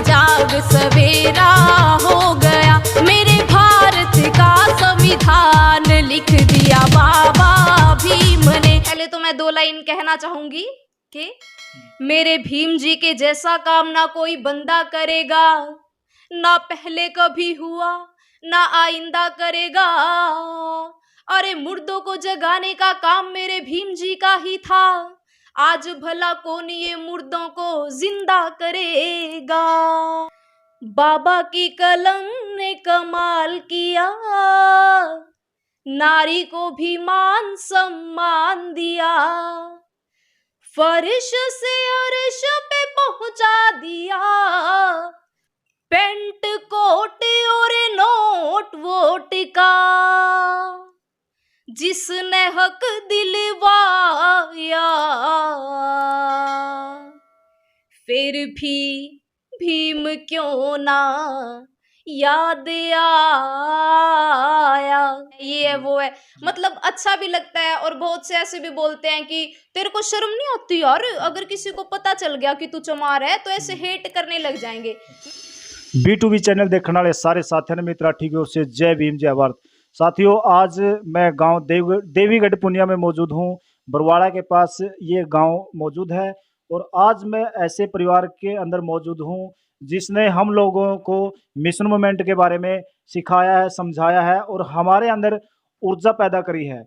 जाग सवेरा हो गया, मेरे भारत का संविधान लिख दिया बाबा भीम ने। पहले तो मैं 2 लाइन कहना चाहूंगी कि मेरे भीम जी के जैसा काम ना कोई बंदा करेगा, ना पहले कभी हुआ ना आइंदा करेगा। अरे मुर्दों को जगाने का काम मेरे भीम जी का ही था, आज भला कौन ये मुर्दों को जिंदा करेगा। बाबा की कलम ने कमाल किया, नारी को भी मान सम्मान दिया, फर्श से अर्श पे पहुंचा दिया, पेंट कोट और नोट वोट का जिसने हक दिलवाया, फिर भी भीम क्यों ना याद आया। ये है वो है, मतलब अच्छा भी लगता है। और बहुत से ऐसे भी बोलते हैं कि तेरे को शर्म नहीं आती यार, अगर किसी को पता चल गया कि तू चमार है तो ऐसे हेट करने लग जाएंगे। B2B चैनल देखने वाले सारे साथियों ने मित्रा ठीक है उससे जय भीम जय भारत। साथियों आज मैं गांव देवीगढ़ पुनिया में मौजूद हूं। बरवाड़ा के पास ये गांव मौजूद है और आज मैं ऐसे परिवार के अंदर मौजूद हूं जिसने हम लोगों को मिशन मूवमेंट के बारे में सिखाया है, समझाया है और हमारे अंदर ऊर्जा पैदा करी है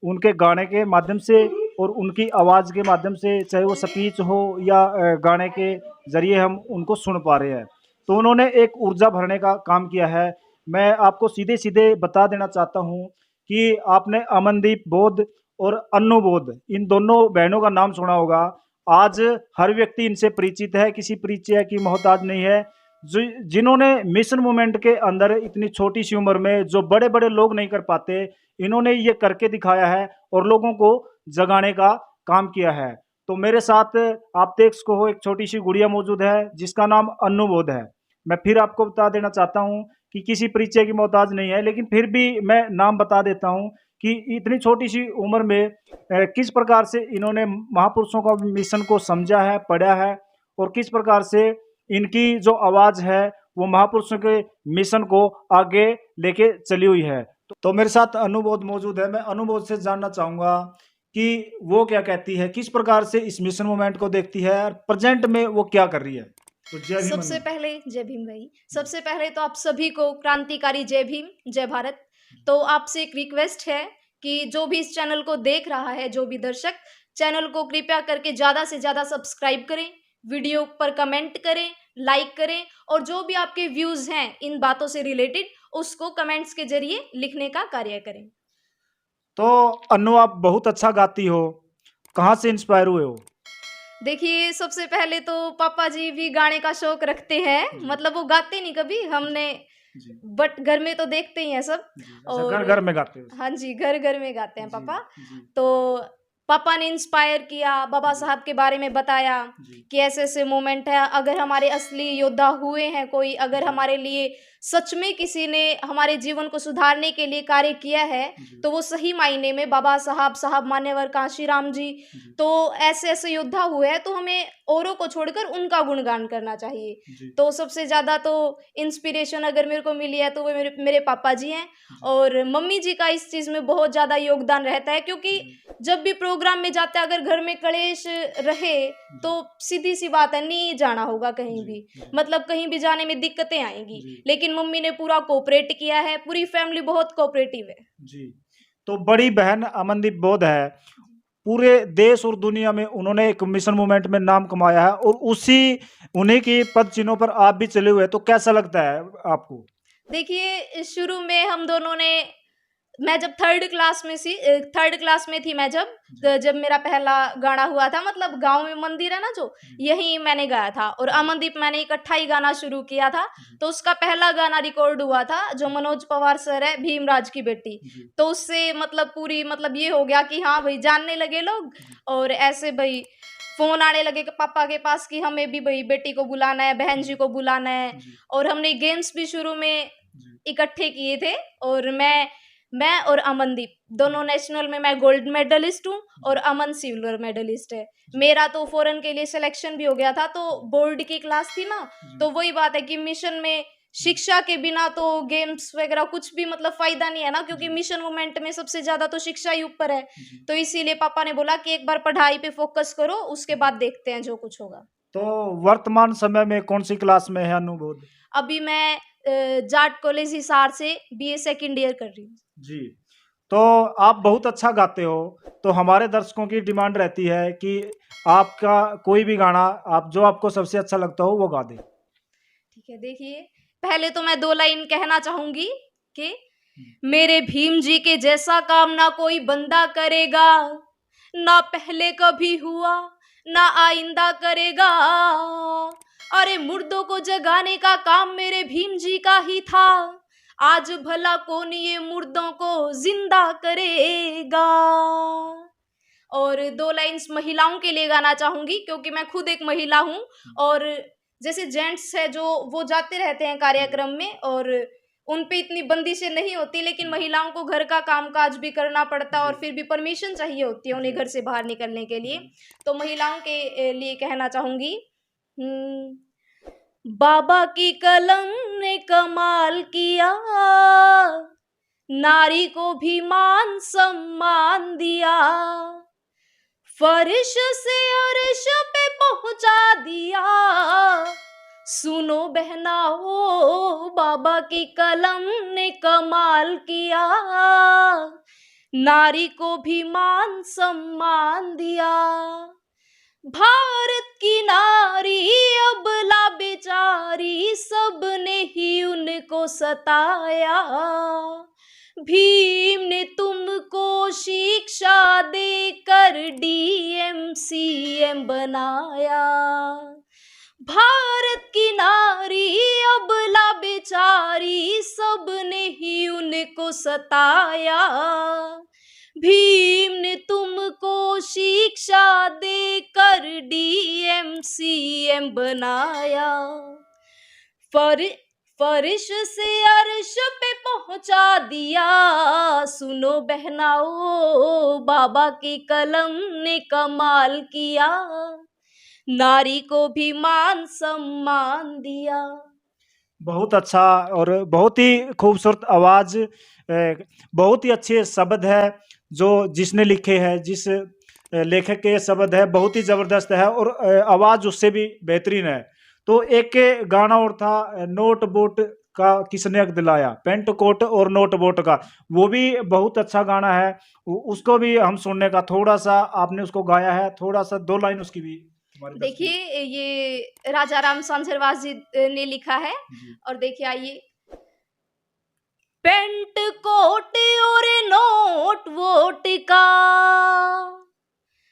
उनके गाने के माध्यम से और उनकी आवाज़ के माध्यम से, चाहे वो स्पीच हो या गाने के जरिए हम उनको सुन पा रहे हैं। तो उन्होंने एक ऊर्जा भरने का काम किया है। मैं आपको सीधे सीधे बता देना चाहता हूं कि आपने अमनदीप बोध और अन्नू बोध इन दोनों बहनों का नाम सुना होगा। आज हर व्यक्ति इनसे परिचित है, किसी परिचय की मोहताज नहीं है। जिन्होंने मिशन मूवमेंट के अंदर इतनी छोटी सी उम्र में जो बड़े बड़े लोग नहीं कर पाते, इन्होंने ये करके दिखाया है और लोगों को जगाने का काम किया है। तो मेरे साथ आप देख सको हो एक छोटी सी गुड़िया मौजूद है जिसका नाम अन्नू बोध है। मैं फिर आपको बता देना चाहता हूं कि किसी परिचय की मोहताज नहीं है, लेकिन फिर भी मैं नाम बता देता हूं कि इतनी छोटी सी उम्र में किस प्रकार से इन्होंने महापुरुषों का मिशन को समझा है, पढ़ा है और किस प्रकार से इनकी जो आवाज़ है वो महापुरुषों के मिशन को आगे लेके चली हुई है। तो मेरे साथ अनुभव मौजूद है। मैं अनुभव से जानना चाहूँगा कि वो क्या कहती है, किस प्रकार से इस मिशन मूवमेंट को देखती है और प्रेजेंट में वो क्या कर रही है। तो जय भीम। सबसे पहले जय भीम भाई, सबसे पहले तो आप सभी को क्रांतिकारी जय भीम जय भारत। तो आपसे एक रिक्वेस्ट है कि जो भी इस चैनल को देख रहा है, जो भी दर्शक, चैनल को कृपया करके ज़्यादा से ज़्यादा सब्सक्राइब करें, वीडियो पर कमेंट करें, लाइक करें और जो भी आपके व्यूज़ हैं इन बातों से रिलेटेड उसको कमेंट्स के जरिए लिखने का कार्य करें। तो अन्नू आप बहुत अच्छा गाती हो, कहाँ से इंस्पायर हुए हो? देखिए सबसे पहले तो पापा जी भी गाने का शौक रखते हैं, मतलब वो गाते नहीं कभी, हमने बट घर में तो देखते ही हैं सब। और घर घर में गाते हो? हाँ जी, घर घर में गाते हैं पापा। तो पापा ने इंस्पायर किया, बाबा साहब के बारे में बताया कि ऐसे ऐसे मोमेंट है, अगर हमारे असली योद्धा हुए हैं कोई, अगर हमारे लिए सच में किसी ने हमारे जीवन को सुधारने के लिए कार्य किया है तो वो सही मायने में बाबा साहब मान्यवर कांशीराम जी, तो ऐसे ऐसे योद्धा हुए हैं तो हमें औरों को छोड़कर उनका गुणगान करना चाहिए। तो सबसे ज़्यादा तो इंस्पिरेशन अगर मेरे को मिली है तो वो मेरे पापा जी हैं और मम्मी जी का इस चीज़ में बहुत ज़्यादा योगदान रहता है, क्योंकि जब भी प्रोग्राम में जाते हैं अगर घर में कलेश रहे तो सीधी सी बात है नहीं जाना होगा कहीं भी, मतलब कहीं भी जाने में दिक्कतें आएंगी, लेकिन मम्मी ने पूरा कोऑपरेट किया है, पूरी फैमिली बहुत कोऑपरेटिव है जी। तो बड़ी बहन अमनदीप बोध है, पूरे देश और दुनिया में उन्होंने एक मिशन मूवमेंट में नाम कमाया है और उन्हीं की पद चिन्हों पर आप भी चले हुए हैं, तो कैसा लगता है आपको? देखिए शुरू में हम दोनों ने, मैं जब थर्ड क्लास में थी, मैं जब मेरा पहला गाना हुआ था, मतलब गांव में मंदिर है ना जो, यही मैंने गाया था और अमनदीप मैंने इकट्ठा ही गाना शुरू किया था। तो उसका पहला गाना रिकॉर्ड हुआ था जो मनोज पवार सर है, भीमराज की बेटी, तो उससे मतलब पूरी मतलब ये हो गया कि हाँ भाई जानने लगे लोग और ऐसे भाई फोन आने लगे पापा के पास कि हमें भी भाई बेटी को बुलाना है, बहन जी को बुलाना है। और हमने गेम्स भी शुरू में इकट्ठे किए थे और मैं मैं और अमनदीप दोनों नेशनल में, मैं गोल्ड मेडलिस्ट हूँ और अमन सिल्वर मेडलिस्ट है। मेरा तो फॉरेन के लिए सिलेक्शन भी हो गया था, तो बोर्ड की क्लास थी ना, तो वही बात है कि मिशन में शिक्षा के बिना तो गेम्स वगैरह कुछ भी मतलब फायदा नहीं है ना, क्योंकि मिशन मूवमेंट में सबसे ज्यादा तो शिक्षा ही ऊपर है। तो इसीलिए पापा ने बोला कि एक बार पढ़ाई पे फोकस करो, उसके बाद देखते हैं जो कुछ होगा। तो वर्तमान समय में कौन सी क्लास में है अनुबोध? अभी मैं जाट कॉलेज हिसार से बीए सेकंड ईयर कर रही हूँ। जी, तो आप बहुत अच्छा गाते हो, तो हमारे दर्शकों की डिमांड रहती है कि आपका कोई भी गाना आप जो आपको सबसे अच्छा लगता हो वो गा दें। ठीक है, देखिए पहले तो मैं 2 लाइन कहना चाहूंगी कि मेरे भीम जी के जैसा काम ना कोई बंदा करेगा, ना पहले कभी हुआ ना आइंदा करेगा। अरे मुर्दों को जगाने का काम मेरे भीम जी का ही था, आज भला कौन ये मुर्दों को जिंदा करेगा। और 2 लाइन्स महिलाओं के लिए गाना चाहूंगी, क्योंकि मैं खुद एक महिला हूँ। और जैसे जेंट्स है जो वो जाते रहते हैं कार्यक्रम में और उन पे इतनी बंदिशें नहीं होती, लेकिन महिलाओं को घर का कामकाज भी करना पड़ता है और फिर भी परमिशन चाहिए होती है उन्हें घर से बाहर निकलने के लिए। तो महिलाओं के लिए कहना चाहूंगी, बाबा की कलम ने कमाल किया, नारी को भी मान सम्मान दिया, फर्श से अर्श पे पहुंचा दिया। सुनो बहना हो, बाबा की कलम ने कमाल किया, नारी को भी मान सम्मान दिया। भारत की नारी अबला बेचारी, सबने ही उनको सताया, भीम ने तुमको शिक्षा देकर डीएम सीएम बनाया। भारत की नारी अबला बेचारी, सबने ही उनको सताया, भीम ने तुमको शिक्षा देकर डीएम सीएम बनाया, फर्श से अर्श पे पहुंचा दिया। सुनो बहनाओ, बाबा की कलम ने कमाल किया, नारी को भी मान सम्मान दिया। बहुत अच्छा और बहुत ही खूबसूरत आवाज, बहुत ही अच्छे शब्द है जो जिसने लिखे हैं, जिस लेखक के शब्द है बहुत ही जबरदस्त है और आवाज उससे भी बेहतरीन है। तो एक गाना और था, नोट बोट का किसने हक दिलाया, पेंट कोट और नोट बोट का, वो भी बहुत अच्छा गाना है। उसको भी हम सुनने का, थोड़ा सा आपने उसको गाया है, थोड़ा सा 2 लाइन उसकी भी हमारे दर्शकों को। देखिए ये राजा राम सांझरवास जी ने लिखा है। और देखिए आइए, पेंट कोट और नोट वोट का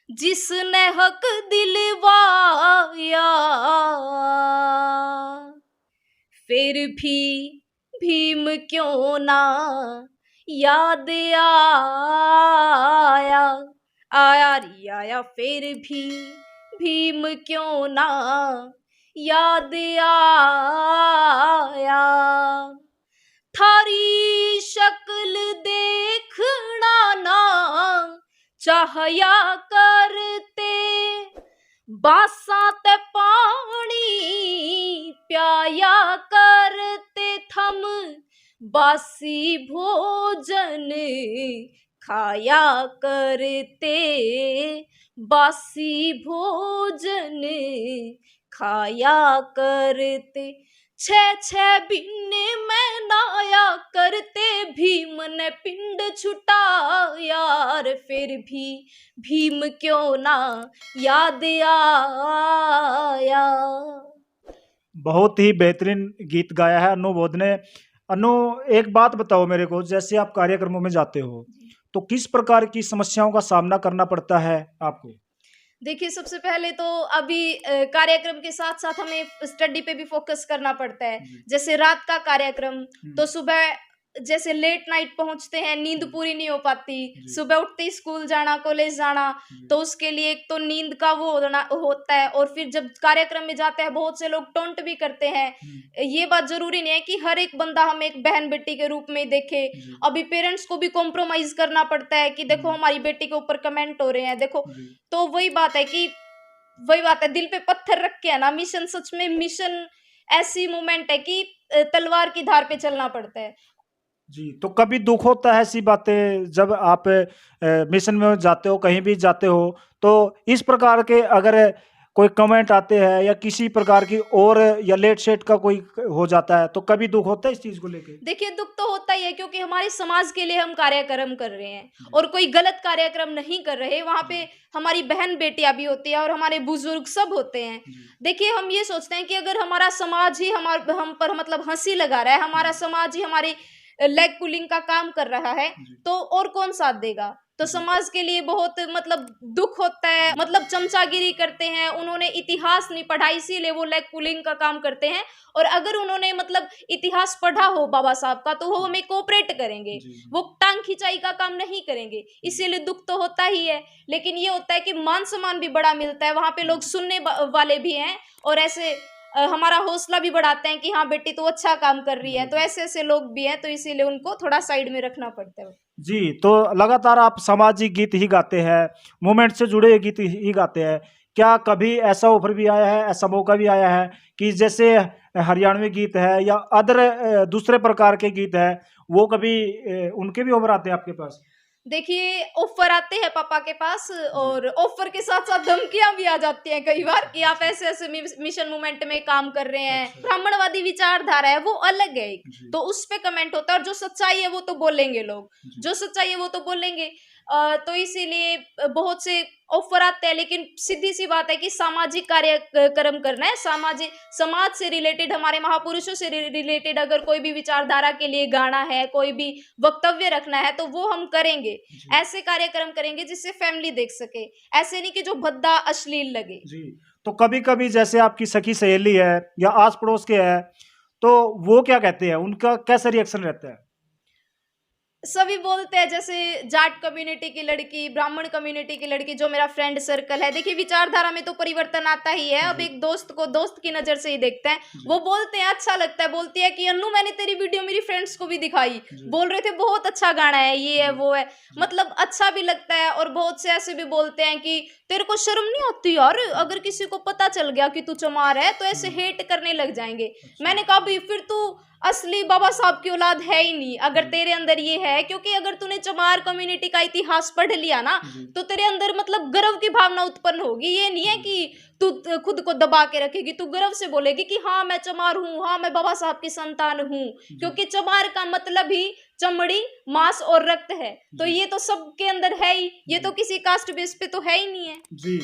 जिसने हक दिलवाया, फिर भी भीम क्यों ना याद आया, आया री आया, फिर भी भीम क्यों ना याद आया। थारी शक्ल देखना ना चाहया करते, बासां ते पानी प्याया करते, थम बासी भोजन खाया करते, बासी भोजन खाया करते। 6 बिन में नाया करते, भीम ने पिंड छुटाया, फिर भी भीम क्यों ना याद आया। बहुत ही बेहतरीन गीत गाया है अनुबोध ने। अनु, एक बात बताओ मेरे को, जैसे आप कार्यक्रमों में जाते हो तो किस प्रकार की समस्याओं का सामना करना पड़ता है आपको? देखिए सबसे पहले तो अभी कार्यक्रम के साथ साथ हमें स्टडी पे भी फोकस करना पड़ता है। जैसे रात का कार्यक्रम तो सुबह जैसे लेट नाइट पहुंचते हैं, नींद पूरी नहीं हो पाती, जी। सुबह उठते ही स्कूल जाना, कॉलेज जाना, जी। तो उसके लिए एक तो नींद का वो होता है, और फिर जब कार्यक्रम में जाते हैं बहुत से लोग टोंट भी करते हैं। ये बात जरूरी नहीं है कि हर एक बंदा हम एक बहन बेटी के रूप में देखे। जी। अभी पेरेंट्स को भी कॉम्प्रोमाइज करना पड़ता है कि देखो हमारी बेटी के ऊपर कमेंट हो रहे हैं, देखो। जी। तो वही बात है, दिल पे पत्थर रख के है ना, मिशन सच में मिशन ऐसी मोमेंट है कि तलवार की धार पे चलना पड़ता है। जी, तो कभी दुःख होता है ऐसी बातें जब आप मिशन में जाते हो, कहीं भी जाते हो, तो इस प्रकार के अगर कोई कमेंट आते हैं या किसी प्रकार की और या लेट-सेट का कोई हो जाता है, तो कभी दुःख होता है इस चीज़ को लेके? देखिए, दुःख तो होता ही है, क्योंकि हमारे समाज के लिए हम कार्यक्रम कर रहे हैं जी। और कोई गलत कार्यक्रम नहीं कर रहे। वहाँ पे जी। हमारी बहन-बेटियाँ भी होती हैं और हमारे बुजुर्ग सब होते हैं। जी। देखिए, हम ये सोचते हैं कि अगर हमारा समाज ही हम पर मतलब हँसी लगा रहा है, हमारा समाज ही हमारी लेग पुलिंग का काम कर रहा है, जी। तो और कौन साथ देगा? तो जी। समाज के लिए बहुत मतलब दुःख होता है, मतलब चमचागिरी करते हैं, उन्होंने इतिहास नहीं पढ़ा इसीलिए वो लेग पुलिंग का काम करते हैं। और अगर उन्होंने मतलब इतिहास पढ़ा हो बाबा साहब का, तो वो हमें कोऑपरेट करेंगे, जी। वो टांग खिंचाई का काम नहीं करेंगे। इसीलिए दुःख तो होता ही है, लेकिन ये होता है कि मान सम्मान भी बड़ा मिलता है, वहाँ पे लोग सुनने वाले भी हैं और ऐसे हमारा हौसला भी बढ़ाते हैं कि हाँ बेटी तो अच्छा काम कर रही है। तो ऐसे-ऐसे लोग भी हैं, तो इसीलिए उनको थोड़ा साइड में रखना पड़ता है। जी, तो लगातार आप सामाजिक गीत ही गाते हैं, मूवमेंट से जुड़े हुए गीत ही गाते हैं। क्या कभी ऐसा ऑफ़र भी आया है, ऐसा मौका भी आया है कि जैसे हरियाणवी गीत है या अदर दूसरे प्रकार के गीत हैं, वो कभी उनके भी ऑफ़र आते हैं आपके पास? देखिए, ऑफर आते हैं पापा के पास जी। और ऑफर के साथ-साथ धमकियाँ भी आ जाती हैं कई बार कि आप ऐसे-ऐसे मिशन मूवमेंट में काम कर रहे हैं। अच्छा। ब्राह्मणवादी विचारधारा है वो अलग है एक, जी। तो उस पे कमेंट होता है और जो सच्चाई है वो तो बोलेंगे लोग। जी। जो सच्चाई है वो तो बोलेंगे। तो इसीलिए बहुत से ऑफर आते हैं, लेकिन सीधी-सी बात है कि सामाजिक कार्यक्रम करना है, समाज से रिलेटेड, हमारे महापुरुषों से रिलेटेड अगर कोई भी विचारधारा के लिए गाना है, कोई भी वक्तव्य रखना है, तो वो हम करेंगे। जी। ऐसे कार्यक्रम करेंगे जिससे फैमिली देख सके, ऐसे नहीं कि जो भद्दा अश्लील लगे। जी, तो कभी-कभी जैसे आपकी सखी सहेली है या आस-पड़ोस के हैं, तो वो क्या कहते हैं? उनका कैसा रिएक्शन रहता है? सभी बोलते हैं, जैसे जाट कम्युनिटी की लड़की, ब्राह्मण कम्युनिटी की लड़की, जो मेरा फ्रेंड सर्कल है, देखिए विचारधारा में तो परिवर्तन आता ही है। अब जी। एक दोस्त को दोस्त की नजर से ही देखते हैं, जी। वो बोलते हैं अच्छा लगता है, बोलती है कि अन्नू मैंने तेरी वीडियो मेरी फ्रेंड्स को भी दिखाई, जी। बोल रहे थे बहुत अच्छा गाना है, ये है जी। वो है, जी। मतलब अच्छा भी लगता है। और बहुत से ऐसे भी बोलते हैं कि तेरे को शर्म नहीं आती यार, अगर किसी को पता चल गया कि तू चमार है तो ऐसे हेट करने लग जाएंगे। मैंने कहा भाई फिर तू असली बाबा साहब की औलाद है ही नहीं, अगर तेरे अंदर ये है, क्योंकि अगर तूने चमार कम्युनिटी का इतिहास पढ़ लिया ना, जी। तो तेरे अंदर मतलब गर्व की भावना उत्पन्न होगी। ये नहीं है कि तू खुद को दबा के रखेगी, तू गर्व से बोलेगी कि हाँ मैं चमार हूँ, हाँ मैं बाबा साहब की संतान हूँ, क्योंकि चमार का मतलब ही चमड़ी, मांस और रक्त है। तो जी। ये तो सबके अंदर है ही, ये तो जी। किसी कास्ट बेस पे तो है ही नहीं है। जी,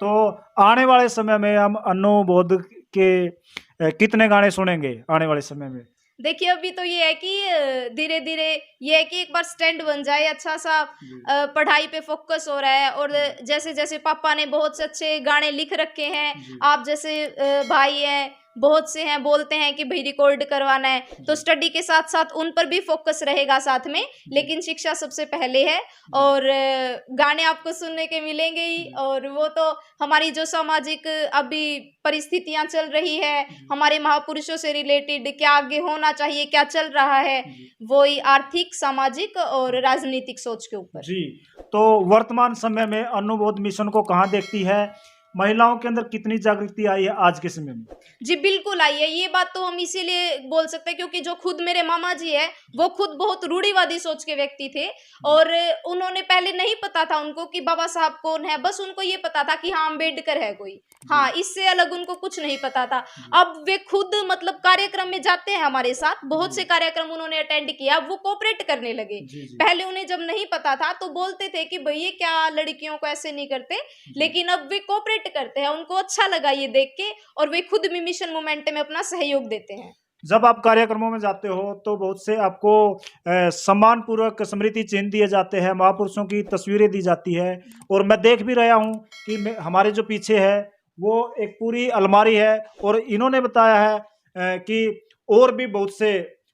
तो आने वाले समय में हम अन्नू बोध के कितने गाने सुनेंगे आने वाले समय में? देखिए, अभी तो ये है कि धीरे-धीरे ये है कि एक बार स्टैंड बन जाए, अच्छा-सा जी। पढ़ाई पे फ़ोकस हो रहा है, और जैसे-जैसे पापा ने बहुत से अच्छे गाने लिख रखे हैं, जी। आप जैसे भाई हैं, बहुत से हैं, बोलते हैं कि भई रिकॉर्ड करवाना है, तो जी। स्टडी के साथ-साथ उन पर भी फ़ोकस रहेगा साथ में, जी। लेकिन शिक्षा सबसे पहले है। जी। और गाने आपको सुनने के मिलेंगे ही, जी। और वो तो हमारी जो सामाजिक अभी परिस्थितियाँ चल रही है, जी। हमारे महापुरुषों से रिलेटेड क्या आगे होना चाहिए, क्या चल रहा है, जी। वही आर्थिक, सामाजिक और राजनीतिक सोच के ऊपर। जी, तो वर्तमान समय में अन्नू बोध मिशन को कहाँ देखती है? महिलाओं के अंदर कितनी जागृति आई है आज के समय में? जी, बिल्कुल आई है। ये बात तो हम इसीलिए बोल सकते हैं क्योंकि जो खुद मेरे मामा जी हैं, वो खुद बहुत रूढ़िवादी सोच के व्यक्ति थे, और उन्होंने पहले नहीं पता था उनको कि बाबा साहब कौन है, बस उनको ये पता था कि हाँ, अम्बेडकर है कोई। हाँ, इससे अलग उनको कुछ नहीं पता था। अब वे खुद मतलब कार्यक्रम में जाते हैं हमारे साथ, बहुत से कार्यक्रम उन्होंने अटेंड किया, वो कोऑपरेट करने लगे। जी। जी। पहले उन्हें जब नहीं पता था तो बोलते थे कि भई क्या लड़कियों को ऐसे नहीं करते, लेकिन अब वे कोऑपरेट करते हैं, उनको अच्छा लगा ये देख के, और वे खुद भी मिशन मूवमेंट में अपना सहयोग देते हैं। जब आप कार्यक्रमों में जाते हो तो बहुत से आपको सम्मान पूर्वक स्मृति चिन्ह दिए जाते हैं, महापुरुषों की तस्वीरें दी जाती है, और मैं देख भी रहा हूँ कि हमारे जो पीछे है वो एक पूरी अलमारी है, और इन्होंने बताया है कि और भी बहुत से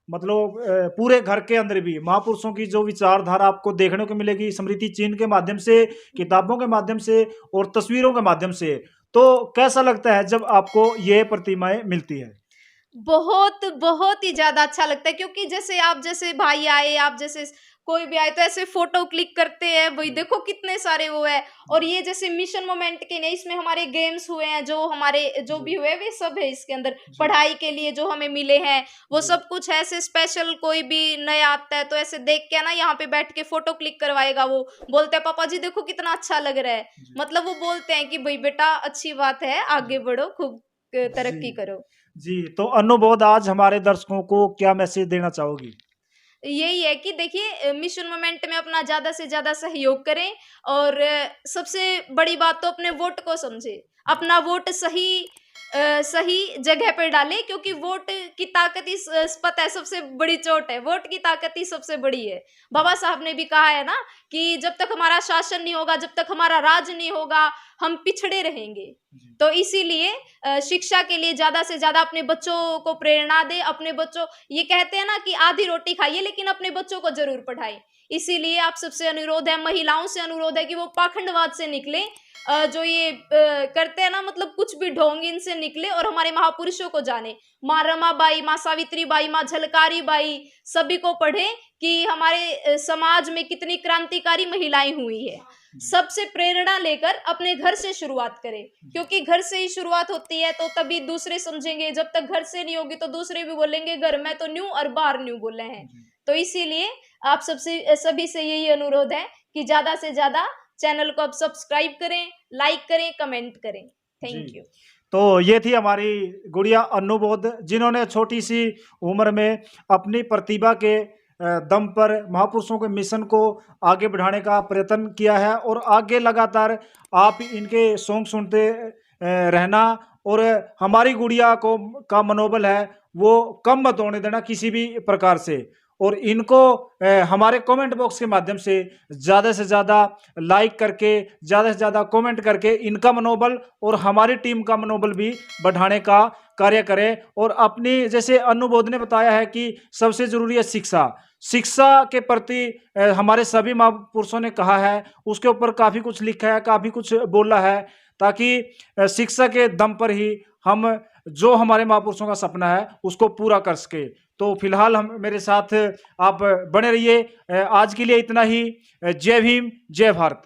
मतलब पूरे घर के अंदर भी महापुरुषों की जो विचारधारा आपको देखने को मिलेगी स्मृति चिन्ह के माध्यम से, किताबों के माध्यम से और तस्वीरों के माध्यम से। तो कैसा लगता है जब आपको ये प्रतिमाएं मिलती है? बहुत बहुत ही ज्यादा अच्छा लगता है, क्योंकि जैसे आप जैसे भाई आए, आप जैसे कोई भी आए तो ऐसे फोटो क्लिक करते हैं, वही देखो कितने सारे वो है। और ये जैसे मिशन मोमेंट के नहीं, इसमें हमारे गेम्स हुए हैं, जो हमारे जो भी हुए वे सब है इसके अंदर, पढ़ाई के लिए जो हमें मिले हैं वो सब कुछ है। ऐसे स्पेशल कोई भी नया आता है तो ऐसे देख के ना यहाँ पे बैठ के फोटो क्लिक करवाएगा, वो बोलते हैं पापा जी देखो कितना अच्छा लग रहा है। मतलब वो बोलते हैं कि भाई बेटा अच्छी बात है, आगे बढ़ो, खूब तरक्की करो। जी, तो अनुभव आज हमारे दर्शकों को क्या मैसेज देना चाहोगी? यही है कि देखिए मिशन मोमेंट में अपना ज्यादा से ज्यादा सहयोग करें, और सबसे बड़ी बात तो अपने वोट को समझे, अपना वोट सही जगह पे डालें, क्योंकि वोट की ताकत ही पता है सबसे बड़ी चोट है, वोट की ताकत ही सबसे बड़ी है। बाबा साहब ने भी कहा है ना कि जब तक हमारा शासन नहीं होगा, जब तक हमारा राज नहीं होगा, हम पिछड़े रहेंगे। तो इसीलिए शिक्षा के लिए ज्यादा से ज्यादा अपने बच्चों को प्रेरणा दे, अपने बच्चों, ये कहते हैं ना कि आधी रोटी खाइए लेकिन अपने बच्चों को जरूर पढ़ाएं। इसीलिए आप सबसे अनुरोध है, महिलाओं से अनुरोध है कि वो पाखंडवाद से निकले, जो ये करते हैं ना, मतलब कुछ भी ढोंग इनसे निकले और हमारे महापुरुषों को जाने, माँ रमाबाई, माँ सावित्री बाई, माँ झलकारी बाई, सभी को पढ़े कि हमारे समाज में कितनी क्रांतिकारी महिलाएं हुई है। सबसे प्रेरणा लेकर अपने घर से शुरुआत करें, क्योंकि घर से ही शुरुआत होती है तो तभी दूसरे समझेंगे। जब तक घर से नहीं होगी तो दूसरे भी बोलेंगे घर में तो न्यू और बाहर न्यू बोले हैं। तो इसीलिए आप सभी से यही अनुरोध है कि ज्यादा से ज्यादा चैनल को आप सब्सक्राइब करें, लाइक करें, कमेंट करें। Thank you. तो ये थी हमारी गुड़िया अन्नूबोध, जिन्होंने छोटी सी उम्र में अपनी प्रतिभा के दम पर महापुरुषों के मिशन को आगे बढ़ाने का प्रयत्न किया है, और आगे लगातार आप इनके सॉन्ग सुनते रहना, और हमारी गुड़िया को का मनोबल है वो कम मत होने देना किसी भी प्रकार से। और इनको हमारे कमेंट बॉक्स के माध्यम से ज़्यादा लाइक करके, ज़्यादा से ज़्यादा कमेंट करके इनका मनोबल और हमारी टीम का मनोबल भी बढ़ाने का कार्य करें। और अपनी, जैसे अनुबोध ने बताया है कि सबसे ज़रूरी है शिक्षा, शिक्षा के प्रति हमारे सभी महापुरुषों ने कहा है, उसके ऊपर काफ़ी कुछ लिखा है, काफ़ी कुछ बोला है, ताकि शिक्षा के दम पर ही हम जो हमारे महापुरुषों का सपना है उसको पूरा कर सके। तो फिलहाल हम मेरे साथ आप बने रहिए। आज के लिए इतना ही। जय भीम, जय भारत।